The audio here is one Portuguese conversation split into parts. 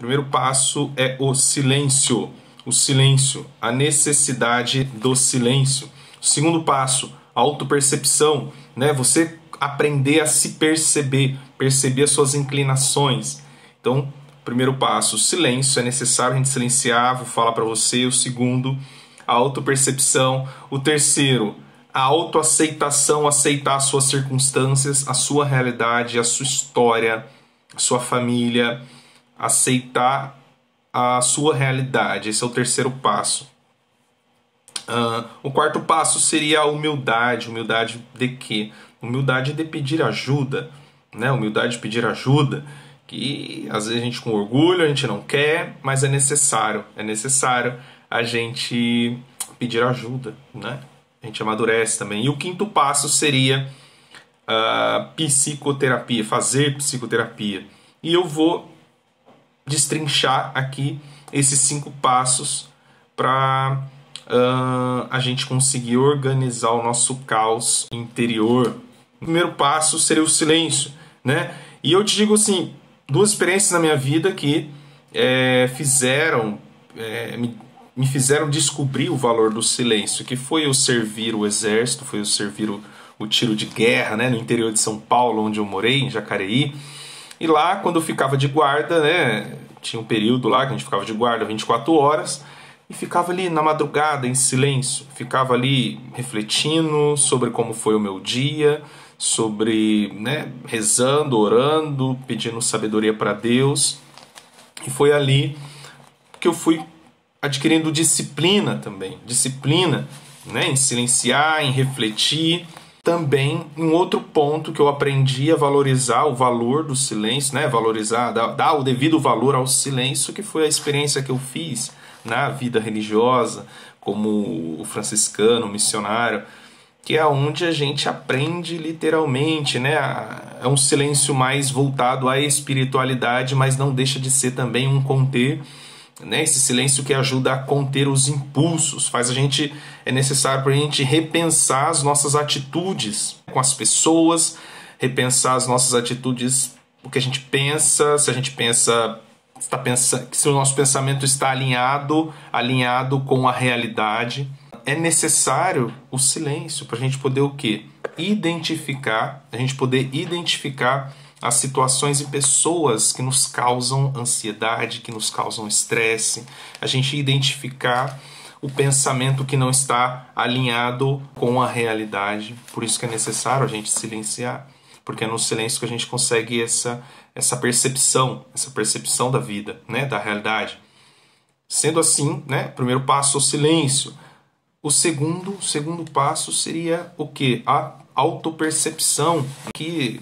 Primeiro passo é o silêncio. O silêncio, a necessidade do silêncio. Segundo passo, autopercepção, né? Você aprender a se perceber, perceber as suas inclinações. Então, primeiro passo, silêncio, é necessário a gente silenciar, vou falar para você. O segundo, a autopercepção. O terceiro, a autoaceitação, aceitar as suas circunstâncias, a sua realidade, a sua história, a sua família, aceitar a sua realidade. Esse é o terceiro passo. O quarto passo seria a humildade. Humildade de quê? Humildade de pedir ajuda, né? Humildade de pedir ajuda, que às vezes a gente com orgulho, a gente não quer, mas é necessário a gente pedir ajuda, né? A gente amadurece também. E o quinto passo seria a psicoterapia, fazer psicoterapia. E eu vou destrinchar aqui esses 5 passos para a gente conseguir organizar o nosso caos interior. O primeiro passo seria o silêncio, né? E eu te digo assim, 2 experiências na minha vida que me fizeram descobrir o valor do silêncio, que foi eu servir o exército, foi eu servir o tiro de guerra, né, no interior de São Paulo, onde eu morei, em Jacareí. E lá, quando eu ficava de guarda, né, tinha um período lá que a gente ficava de guarda 24 horas, e ficava ali na madrugada, em silêncio, ficava ali refletindo sobre como foi o meu dia, sobre, né, rezando, orando, pedindo sabedoria para Deus. E foi ali que eu fui adquirindo disciplina também, disciplina, né, em silenciar, em refletir. Também, um outro ponto que eu aprendi a valorizar o valor do silêncio, né, valorizar, dar o devido valor ao silêncio, que foi a experiência que eu fiz na vida religiosa, como o franciscano, o missionário, que é onde a gente aprende literalmente, né? É um silêncio mais voltado à espiritualidade, mas não deixa de ser também um conter, né? Esse silêncio que ajuda a conter os impulsos, é necessário para a gente repensar as nossas atitudes com as pessoas, repensar as nossas atitudes, o que a gente pensa, se a gente pensa, se o nosso pensamento está alinhado com a realidade. É necessário o silêncio para a gente poder o quê? Identificar as situações e pessoas que nos causam ansiedade, que nos causam estresse, a gente identificar o pensamento que não está alinhado com a realidade. Por isso que é necessário a gente silenciar, porque é no silêncio que a gente consegue essa percepção da vida, né, da realidade. Sendo assim, né, primeiro passo, o silêncio. O segundo passo seria o quê? A autopercepção, que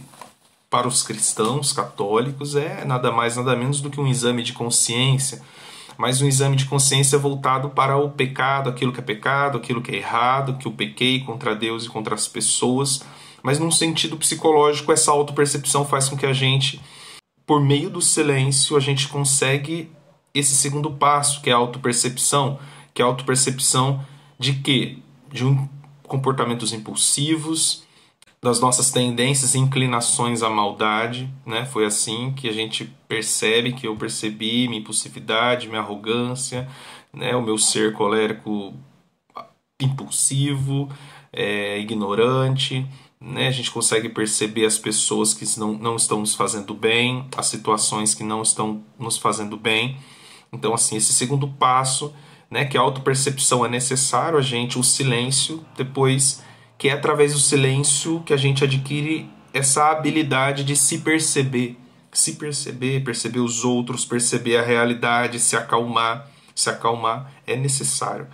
para os cristãos católicos é nada mais, nada menos do que um exame de consciência, mas um exame de consciência voltado para o pecado, aquilo que é errado, que eu pequei contra Deus e contra as pessoas, mas num sentido psicológico, essa autopercepção faz com que a gente, por meio do silêncio, a gente consegue esse segundo passo, que é a autopercepção, de quê? De comportamentos impulsivos, das nossas tendências e inclinações à maldade, né? Foi assim que a gente percebe, que eu percebi minha impulsividade, minha arrogância, né? O meu ser colérico impulsivo, ignorante, né? A gente consegue perceber as pessoas que não estão nos fazendo bem, as situações que não estão nos fazendo bem. Então, assim, esse segundo passo, né, que a autopercepção é necessário a gente, o silêncio, depois que é através do silêncio que a gente adquire essa habilidade de se perceber, perceber os outros, perceber a realidade, se acalmar, é necessário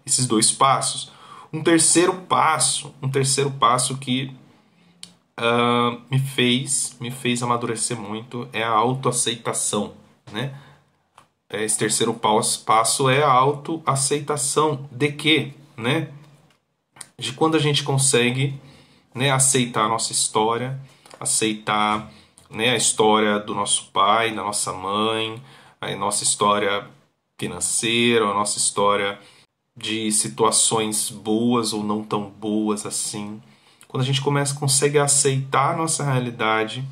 esses 2 passos. Um terceiro passo que me fez amadurecer muito é a autoaceitação, né? Esse terceiro passo é a autoaceitação de quê? Né? De quando a gente consegue, né, aceitar a nossa história, aceitar, né, a história do nosso pai, da nossa mãe, a nossa história financeira, a nossa história de situações boas ou não tão boas assim. Quando a gente consegue aceitar a nossa realidade,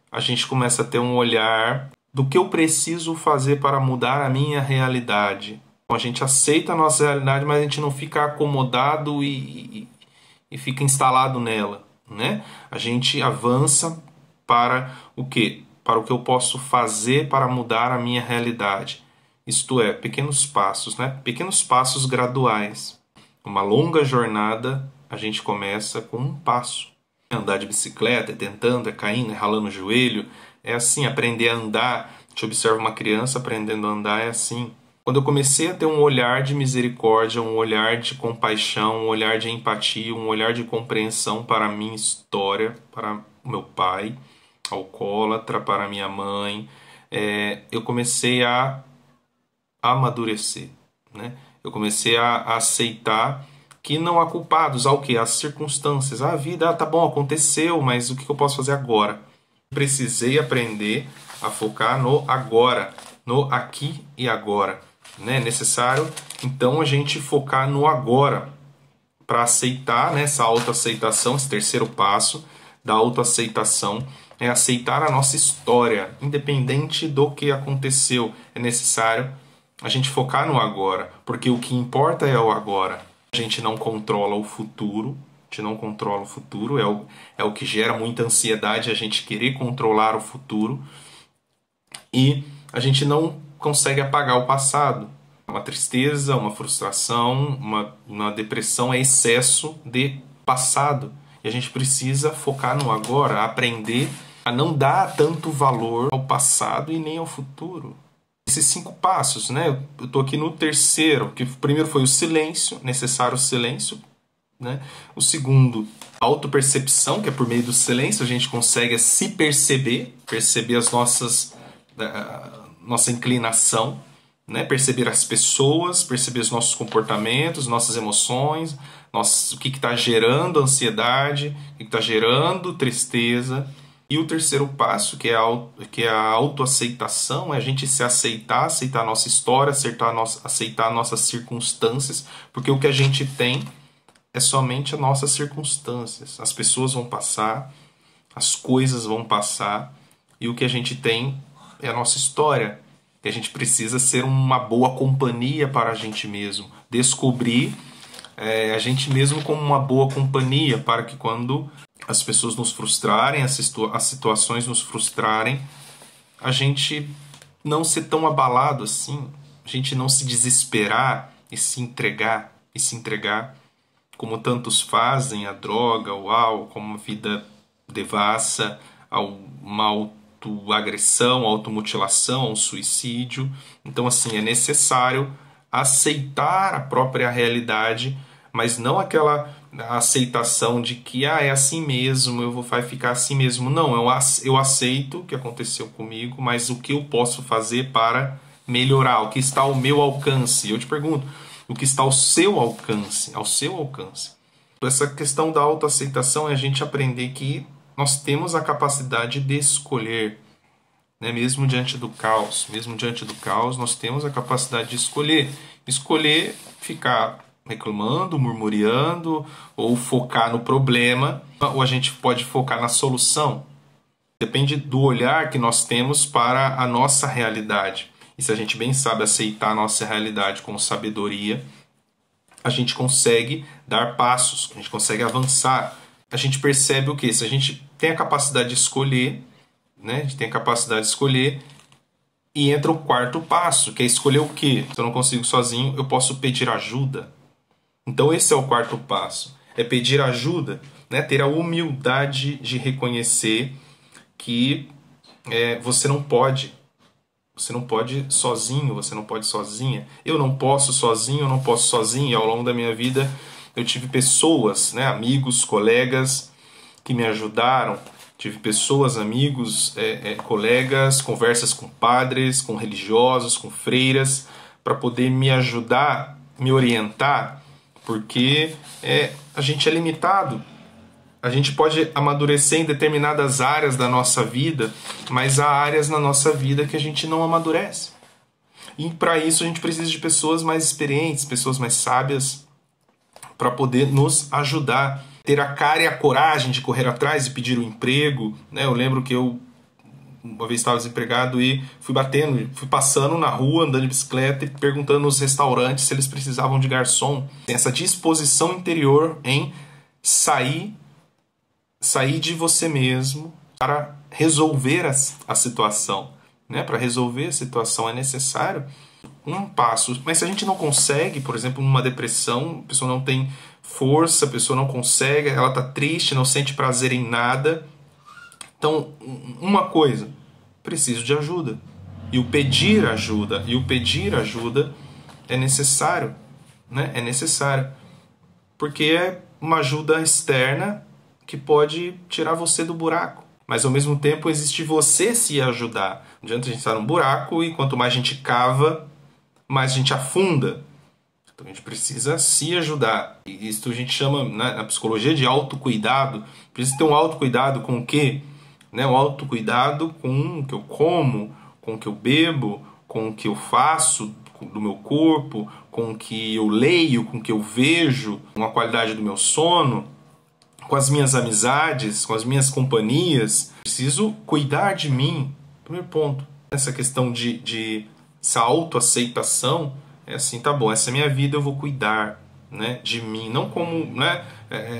a gente começa a ter um olhar do que eu preciso fazer para mudar a minha realidade. A gente aceita a nossa realidade, mas a gente não fica acomodado e fica instalado nela, né? A gente avança para o quê? Para o que eu posso fazer para mudar a minha realidade. Isto é, pequenos passos, né? Pequenos passos graduais. Uma longa jornada, a gente começa com um passo. Andar de bicicleta, é tentando, é caindo, é ralando o joelho. É assim, aprender a andar. A gente observa uma criança aprendendo a andar, é assim. Quando eu comecei a ter um olhar de misericórdia, um olhar de compaixão, um olhar de empatia, um olhar de compreensão para a minha história, para o meu pai, alcoólatra, para a minha mãe, eu comecei a amadurecer, né? Eu comecei a aceitar que não há culpados, há o quê? As circunstâncias. A vida, tá bom, aconteceu, mas o que eu posso fazer agora? Precisei aprender a focar no agora, no aqui e agora. É necessário, então, a gente focar no agora para aceitar, né, essa autoaceitação, esse terceiro passo da autoaceitação é aceitar a nossa história, independente do que aconteceu. É necessário a gente focar no agora, porque o que importa é o agora. A gente não controla o futuro, a gente não controla o futuro, é o que gera muita ansiedade, a gente querer controlar o futuro, e a gente não consegue apagar o passado. Uma tristeza, uma frustração, uma depressão é excesso de passado. E a gente precisa focar no agora, aprender a não dar tanto valor ao passado e nem ao futuro. Esses 5 passos, né? Eu estou aqui no terceiro, que o primeiro foi o silêncio, necessário silêncio, né? O segundo, a autopercepção, que é por meio do silêncio a gente consegue se perceber as nossa inclinação, né? Perceber as pessoas, perceber os nossos comportamentos, nossas emoções, o que está gerando ansiedade, o que está gerando tristeza. E o terceiro passo, que é a autoaceitação, é a gente se aceitar a nossa história, aceitar nossas circunstâncias, porque o que a gente tem é somente as nossas circunstâncias. As pessoas vão passar, as coisas vão passar, e o que a gente tem é a nossa história. Que a gente precisa ser uma boa companhia para a gente mesmo. Descobrir a gente mesmo como uma boa companhia, para que quando as pessoas nos frustrarem, as situações nos frustrarem, a gente não ser tão abalado assim, a gente não se desesperar e se entregar, como tantos fazem, a droga, o álcool, uma vida devassa, uma autoagressão, automutilação, ao suicídio. Então, assim, é necessário aceitar a própria realidade, mas não aquela aceitação de que é assim mesmo, vai ficar assim mesmo. Não, eu aceito o que aconteceu comigo, mas o que eu posso fazer para melhorar, o que está ao meu alcance. Eu te pergunto, o que está ao seu alcance? Ao seu alcance. Essa questão da autoaceitação é a gente aprender que nós temos a capacidade de escolher, né? Mesmo diante do caos, nós temos a capacidade de escolher ficar reclamando, murmurando, ou focar no problema, ou a gente pode focar na solução. Depende do olhar que nós temos para a nossa realidade. E se a gente bem sabe aceitar a nossa realidade com sabedoria, a gente consegue dar passos, a gente consegue avançar. A gente percebe o quê? Se a gente tem a capacidade de escolher, né? A gente tem a capacidade de escolher, e entra o quarto passo, que é escolher o quê? Se eu não consigo sozinho, eu posso pedir ajuda. Então esse é o quarto passo, é pedir ajuda, né? Ter a humildade de reconhecer que você não pode sozinho, você não pode sozinha. Eu não posso sozinho, eu não posso sozinha. E ao longo da minha vida eu tive pessoas, né? Amigos, colegas que me ajudaram. Tive pessoas, amigos, colegas, conversas com padres, com religiosos, com freiras, para poder me ajudar, me orientar, porque a gente é limitado. A gente pode amadurecer em determinadas áreas da nossa vida, mas há áreas na nossa vida que a gente não amadurece. E para isso a gente precisa de pessoas mais experientes, pessoas mais sábias, para poder nos ajudar. Ter a cara e a coragem de correr atrás e pedir um emprego, né? Eu lembro que eu uma vez estava desempregado e fui passando na rua, andando de bicicleta e perguntando nos restaurantes se eles precisavam de garçom. Essa disposição interior em sair de você mesmo para resolver a situação. Né? Para resolver a situação é necessário um passo. Mas se a gente não consegue, por exemplo, numa depressão, a pessoa não tem força, a pessoa não consegue, ela está triste, não sente prazer em nada. Então, uma coisa, preciso de ajuda. E o pedir ajuda é necessário. Né? É necessário. Porque é uma ajuda externa que pode tirar você do buraco. Mas ao mesmo tempo existe você se ajudar. Não adianta a gente estar num buraco e quanto mais a gente cava, mais a gente afunda. Então a gente precisa se ajudar. E isso a gente chama, né, na psicologia de autocuidado. Precisa ter um autocuidado com o quê? Né? Um autocuidado com o que eu como, com o que eu bebo, com o que eu faço do meu corpo, com o que eu leio, com o que eu vejo, com a qualidade do meu sono, com as minhas amizades, com as minhas companhias. Preciso cuidar de mim. Primeiro ponto. Essa questão de essa autoaceitação é assim, tá bom, essa é a minha vida, eu vou cuidar, né, de mim. Não como, né,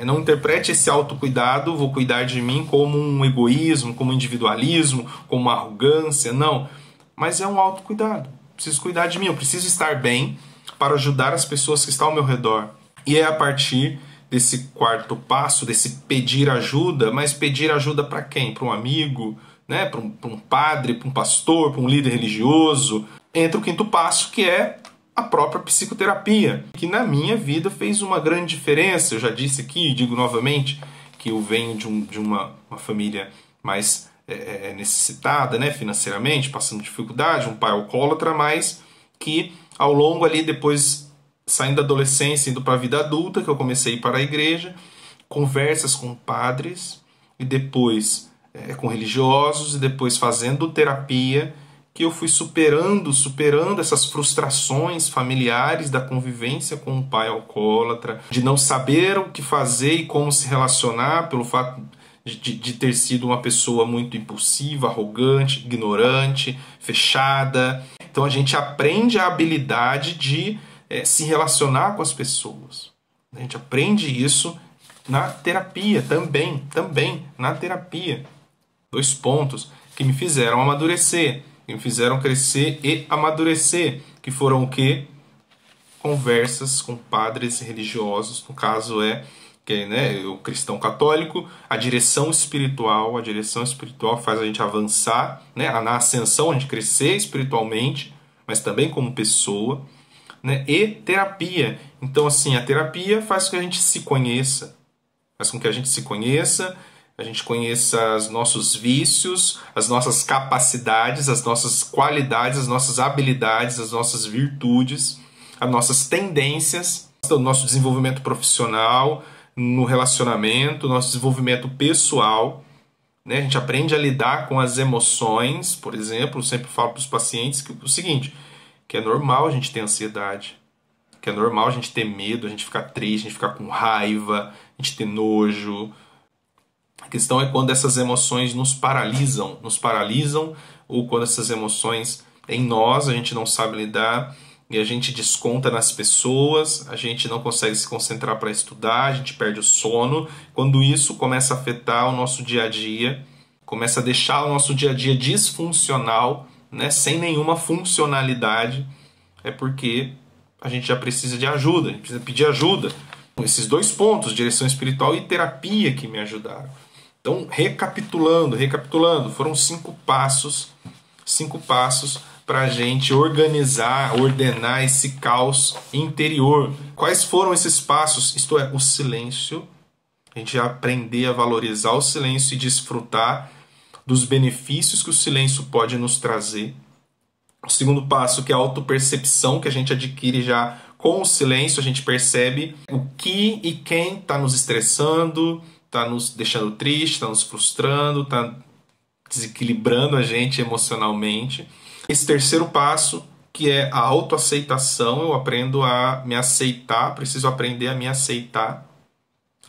não interprete esse autocuidado, vou cuidar de mim como um egoísmo, como um individualismo, como uma arrogância, não. Mas é um autocuidado. Preciso cuidar de mim, eu preciso estar bem para ajudar as pessoas que estão ao meu redor. E é a partir desse quarto passo, desse pedir ajuda, mas pedir ajuda para quem? Para um amigo, né? Para um padre, para um pastor, para um líder religioso. Entra o quinto passo, que é a própria psicoterapia, que na minha vida fez uma grande diferença. Eu já disse aqui e digo novamente que eu venho de uma família mais necessitada, né, financeiramente, passando dificuldade, um pai alcoólatra, mas que ao longo ali, depois saindo da adolescência, indo para a vida adulta, que eu comecei a ir para a igreja, conversas com padres e depois com religiosos e depois fazendo terapia, que eu fui superando essas frustrações familiares da convivência com o pai alcoólatra, de não saber o que fazer e como se relacionar pelo fato de ter sido uma pessoa muito impulsiva, arrogante, ignorante, fechada. Então a gente aprende a habilidade de se relacionar com as pessoas. A gente aprende isso na terapia também na terapia. 2 pontos que me fizeram amadurecer, que me fizeram crescer e amadurecer, que foram o quê? Conversas com padres religiosos, no caso que, né, o cristão católico, a direção espiritual faz a gente avançar, né, na ascensão, a gente crescer espiritualmente, mas também como pessoa, né, e terapia. Então, assim, a terapia faz com que a gente se conheça, a gente conheça os nossos vícios, as nossas capacidades, as nossas qualidades, as nossas habilidades, as nossas virtudes, as nossas tendências, o nosso desenvolvimento profissional, no relacionamento, nosso desenvolvimento pessoal, né? A gente aprende a lidar com as emoções, por exemplo. Eu sempre falo para os pacientes que o seguinte, que é normal a gente ter ansiedade, que é normal a gente ter medo, a gente ficar triste, a gente ficar com raiva, a gente ter nojo. A questão é quando essas emoções nos paralisam, ou quando essas emoções em nós a gente não sabe lidar e a gente desconta nas pessoas, a gente não consegue se concentrar para estudar, a gente perde o sono. Quando isso começa a afetar o nosso dia a dia, começa a deixar o nosso dia a dia disfuncional, né, sem nenhuma funcionalidade, é porque a gente já precisa de ajuda, a gente precisa pedir ajuda. Esses 2 pontos, direção espiritual e terapia, que me ajudaram. Então, recapitulando, foram 5 passos para a gente organizar, ordenar esse caos interior. Quais foram esses passos? Isto é, o silêncio. A gente aprender a valorizar o silêncio e desfrutar dos benefícios que o silêncio pode nos trazer. O segundo passo, que é a autopercepção, que a gente adquire já com o silêncio, a gente percebe o que e quem está nos estressando, está nos deixando triste, está nos frustrando, está desequilibrando a gente emocionalmente. Esse terceiro passo, que é a autoaceitação, eu aprendo a me aceitar, preciso aprender a me aceitar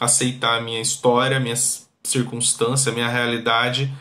a minha história, a minha circunstância, a minha realidade,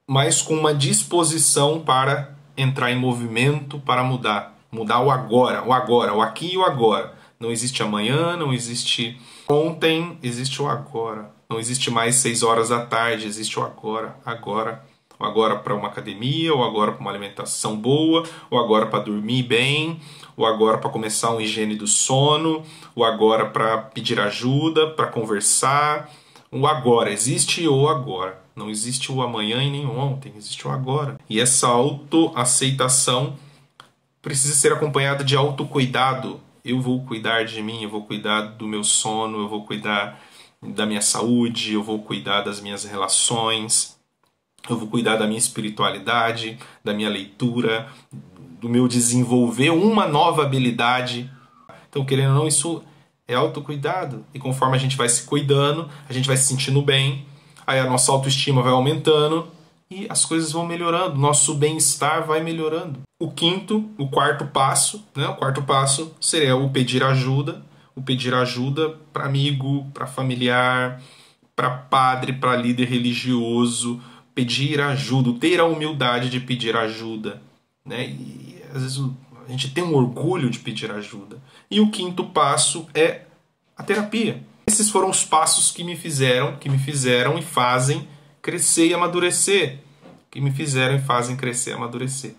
mas com uma disposição para entrar em movimento, para mudar. Mudar o agora, o aqui e o agora. Não existe amanhã, não existe ontem, existe o agora. Não existe mais 6 horas da tarde, existe o agora, agora. O agora para uma academia, o agora para uma alimentação boa, o agora para dormir bem, o agora para começar uma higiene do sono, o agora para pedir ajuda, para conversar. O agora, existe o agora. Não existe o amanhã e nem o ontem, existe o agora. E essa autoaceitação precisa ser acompanhada de autocuidado. Eu vou cuidar de mim, eu vou cuidar do meu sono, eu vou cuidar da minha saúde, eu vou cuidar das minhas relações, eu vou cuidar da minha espiritualidade, da minha leitura, do meu desenvolver uma nova habilidade. Então, querendo ou não, isso é autocuidado. E conforme a gente vai se cuidando, a gente vai se sentindo bem, aí a nossa autoestima vai aumentando e as coisas vão melhorando, nosso bem-estar vai melhorando. O quarto passo, né? O quarto passo seria o pedir ajuda para amigo, para familiar, para padre, para líder religioso, pedir ajuda, ter a humildade de pedir ajuda, né? E às vezes a gente tem um orgulho de pedir ajuda. E o quinto passo é a terapia. Esses foram os passos que me fizeram e fazem crescer e amadurecer. Que me fizeram e fazem crescer e amadurecer.